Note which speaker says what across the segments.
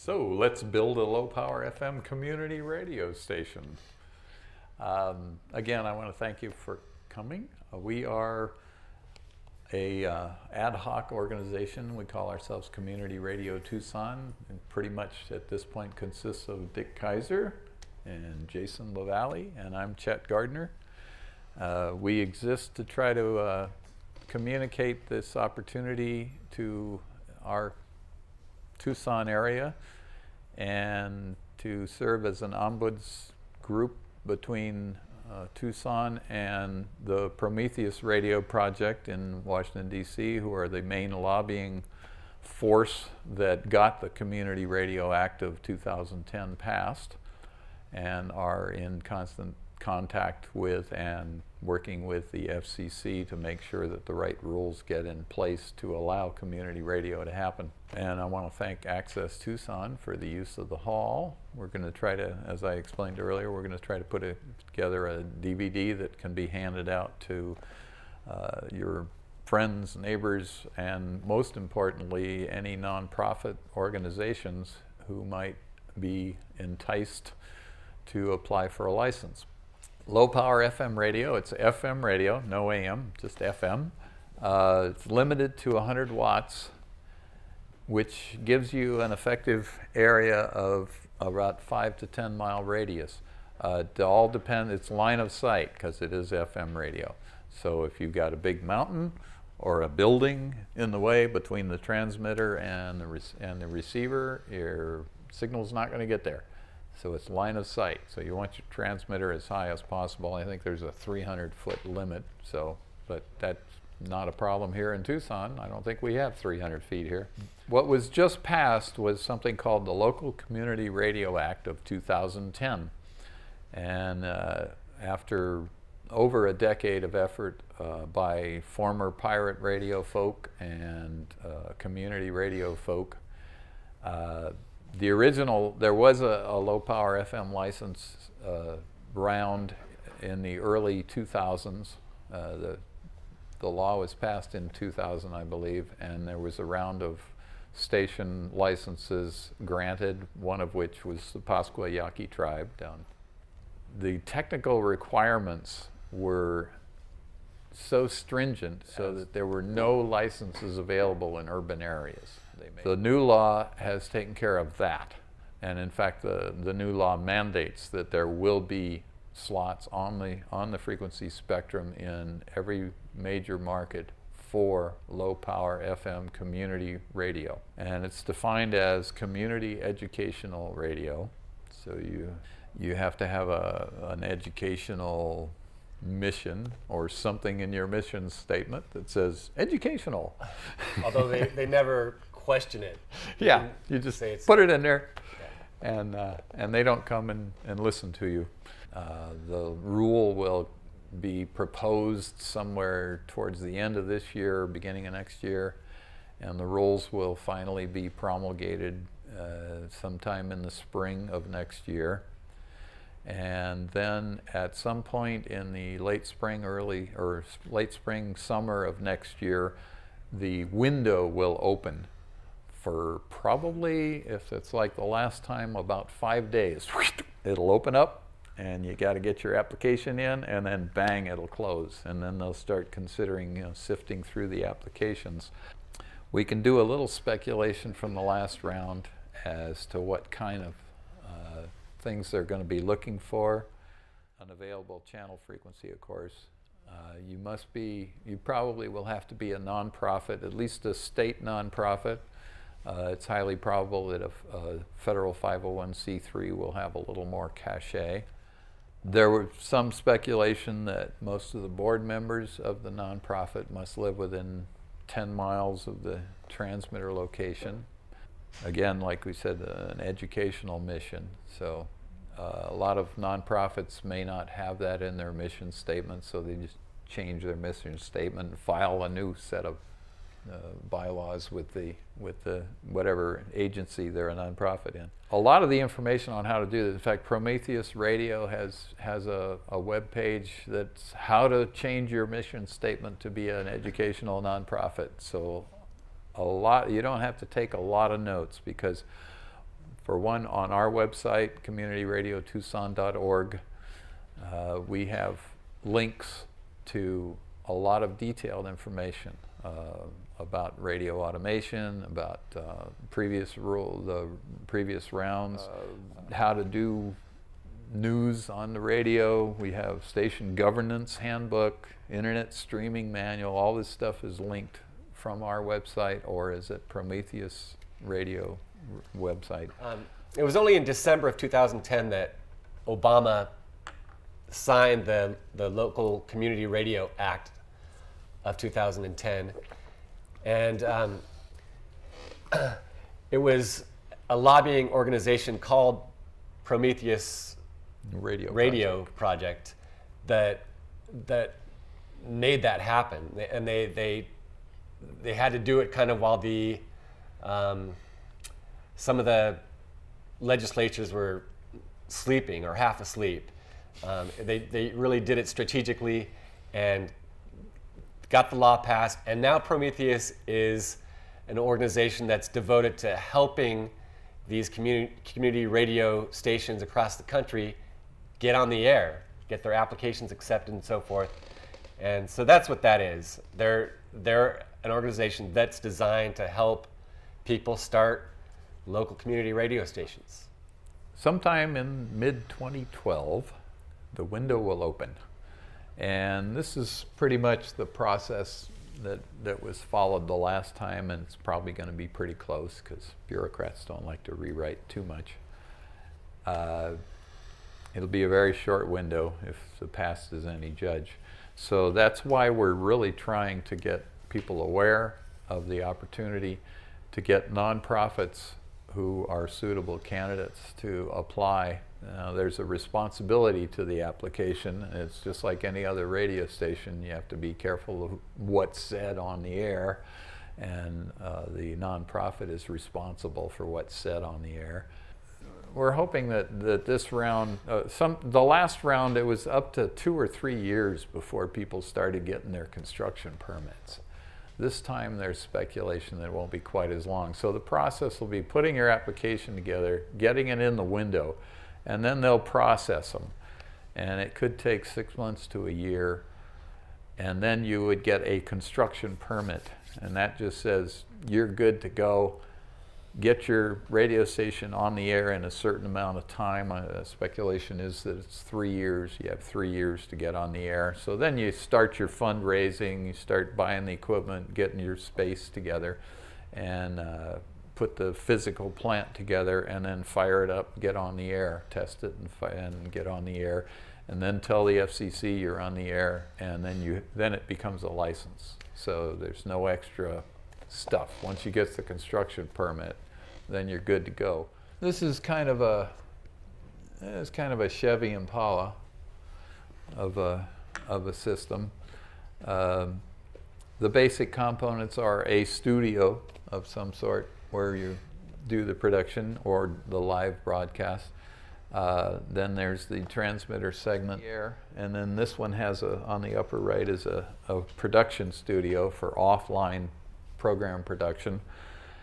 Speaker 1: So let's build a low-power FM community radio station. Again, I want to thank you for coming. We are a ad hoc organization. We call ourselves Community Radio Tucson, and pretty much at this point consists of Dick Kaiser and Jason LaValle, and I'm Chet Gardner. We exist to try to communicate this opportunity to our Tucson area and to serve as an ombuds group between Tucson and the Prometheus Radio Project in Washington, D.C., who are the main lobbying force that got the Community Radio Act of 2010 passed, and are in constant contact with and working with the FCC to make sure that the right rules get in place to allow community radio to happen. And I want to thank Access Tucson for the use of the hall. We're going to try to, as I explained earlier, we're going to try to put together a DVD that can be handed out to your friends, neighbors, and most importantly, any nonprofit organizations who might be enticed to apply for a license. Low power FM radio, it's FM radio, no AM, just FM. It's limited to 100 watts, which gives you an effective area of about 5 to 10 mile radius. It all depends, it's line of sight because it is FM radio. So if you've got a big mountain or a building in the way between the transmitter and the receiver, your signal's not going to get there. So it's line of sight. So you want your transmitter as high as possible. I think there's a 300-foot limit, but that's not a problem here in Tucson. I don't think we have 300 feet here. What was just passed was something called the Local Community Radio Act of 2010. And after over a decade of effort by former pirate radio folk and community radio folk, the original, there was a low power FM license round in the early 2000s. The law was passed in 2000, I believe, and there was a round of station licenses granted, one of which was the Pascua Yaqui tribe down. The technical requirements were so stringent so that there were no licenses available in urban areas. The new law has taken care of that, and in fact the new law mandates that there will be slots on the frequency spectrum in every major market for low power FM community radio, and it's defined as community educational radio. So you have to have an educational mission or something in your mission statement that says educational.
Speaker 2: Although they never question it.
Speaker 1: Yeah, you just put it in there, and they don't come and listen to you. The rule will be proposed somewhere towards the end of this year, beginning of next year, and the rules will finally be promulgated sometime in the spring of next year. And then at some point in the late spring, summer of next year, the window will open for probably, if it's like the last time, about 5 days. It'll open up and you got to get your application in, and then bang, it'll close. And then they'll start considering, sifting through the applications. We can do a little speculation from the last round as to what kind of things they're going to be looking for. An available channel frequency, of course. You probably will have to be a nonprofit, at least a state nonprofit. It's highly probable that a federal 501c3 will have a little more cachet. There was some speculation that most of the board members of the nonprofit must live within 10 miles of the transmitter location. Again, like we said, an educational mission. So a lot of nonprofits may not have that in their mission statement, so they just change their mission statement and file a new set of bylaws with the whatever agency they're a nonprofit in. A lot of the information on how to do this, in fact, Prometheus Radio has a web page that's how to change your mission statement to be an educational nonprofit. So you don't have to take a lot of notes, because For one, on our website, CommunityRadioTucson.org, we have links to a lot of detailed information about radio automation, about the previous rounds, how to do news on the radio. We have station governance handbook, internet streaming manual. All this stuff is linked from our website or is at Prometheus Radio website.
Speaker 2: It was only in December of 2010 that Obama signed the Local Community Radio Act of 2010. And it was a lobbying organization called Prometheus Radio Project that made that happen. And they had to do it kind of while the some of the legislatures were sleeping or half asleep. They really did it strategically and got the law passed. And now Prometheus is an organization that's devoted to helping these community radio stations across the country get on the air, get their applications accepted and so forth. And so that's what that is. They're an organization that's designed to help people start local community radio stations.
Speaker 1: Sometime in mid-2012, the window will open. And this is pretty much the process that was followed the last time, and it's probably going to be pretty close because bureaucrats don't like to rewrite too much. It'll be a very short window if the past is any judge. So that's why we're really trying to get people aware of the opportunity to get nonprofits who are suitable candidates to apply. There's a responsibility to the application. It's just like any other radio station. You have to be careful of what's said on the air, and the nonprofit is responsible for what's said on the air. We're hoping that this round, the last round, it was up to 2 or 3 years before people started getting their construction permits. This time there's speculation that it won't be quite as long. So the process will be putting your application together, getting it in the window, and then they'll process them. And it could take 6 months to a year. And then you would get a construction permit. And that just says you're good to go. Get your radio station on the air in a certain amount of time. Speculation is that it's 3 years. You have 3 years to get on the air. So then you start your fundraising, you start buying the equipment, getting your space together, and put the physical plant together, and then fire it up, get on the air, test it, and get on the air, and then tell the FCC you're on the air, and then it becomes a license. So there's no extra stuff. Once you get the construction permit, then you're good to go. This is kind of a Chevy Impala of a system. The basic components are a studio of some sort where you do the production or the live broadcast. Then there's the transmitter segment here, and then this one has on the upper right is a production studio for offline program production.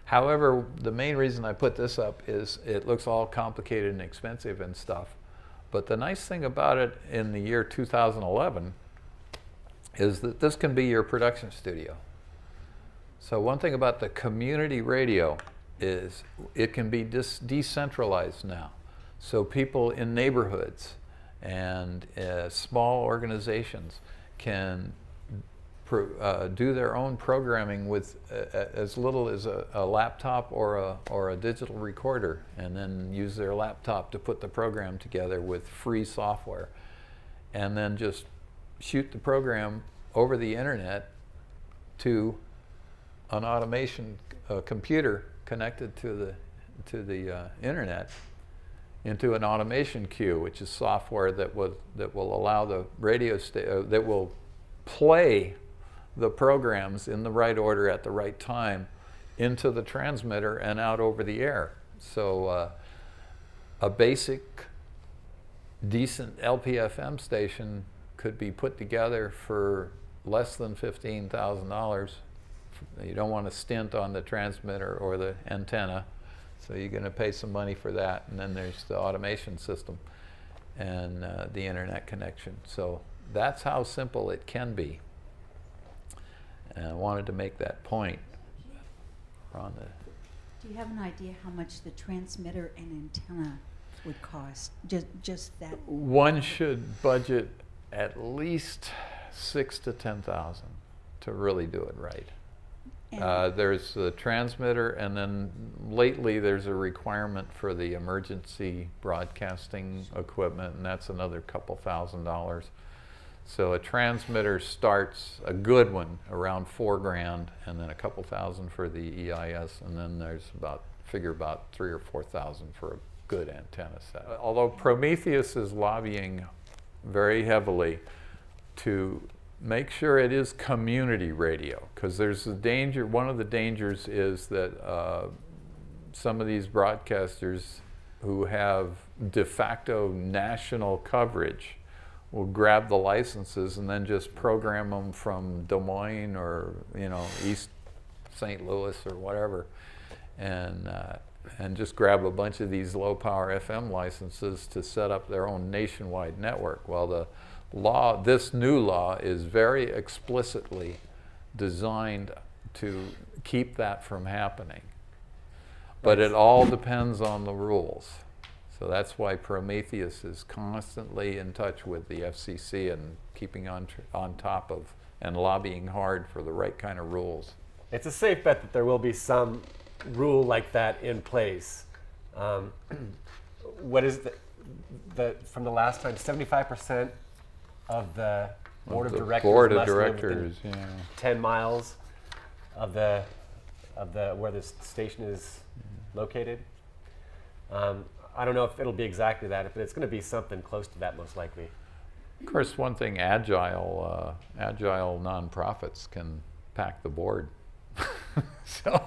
Speaker 1: However, the main reason I put this up is it looks all complicated and expensive and stuff. But the nice thing about it in the year 2011 is that this can be your production studio. So one thing about the community radio is it can be decentralized now. So people in neighborhoods and small organizations can do their own programming with as little as a laptop or a digital recorder, and then use their laptop to put the program together with free software, and then just shoot the program over the internet to an automation computer connected to the internet into an automation queue, which is software that will allow the radio that will play the programs in the right order at the right time into the transmitter and out over the air. So a basic, decent LPFM station could be put together for less than $15,000. You don't want to stint on the transmitter or the antenna. So you're going to pay some money for that, and then there's the automation system and the internet connection. So that's how simple it can be. And I wanted to make that point.
Speaker 3: Do you have an idea how much the transmitter and antenna would cost? Just that?
Speaker 1: One should budget at least $6,000 to $10,000 to really do it right. There's the transmitter, and then lately there's a requirement for the emergency broadcasting equipment, and that's another couple $1,000s. So a transmitter starts, a good one, around $4,000, and then a couple thousand for the EIS, and then there's figure about $3,000 or $4,000 for a good antenna set. Although Prometheus is lobbying very heavily to make sure it is community radio, because there's a danger. One of the dangers is that some of these broadcasters who have de facto national coverage will grab the licenses and then just program them from Des Moines or East St. Louis or whatever, and just grab a bunch of these low power FM licenses to set up their own nationwide network. Well, this new law is very explicitly designed to keep that from happening. But it all depends on the rules. So that's why Prometheus is constantly in touch with the FCC and keeping on top of and lobbying hard for the right kind of rules.
Speaker 2: It's a safe bet that there will be some rule like that in place. What is from the last time, 75% of the board of directors must live within 10 miles of the where the station is located. I don't know if it'll be exactly that, but it's going to be something close to that most likely.
Speaker 1: Of course, one thing, agile nonprofits can pack the board. So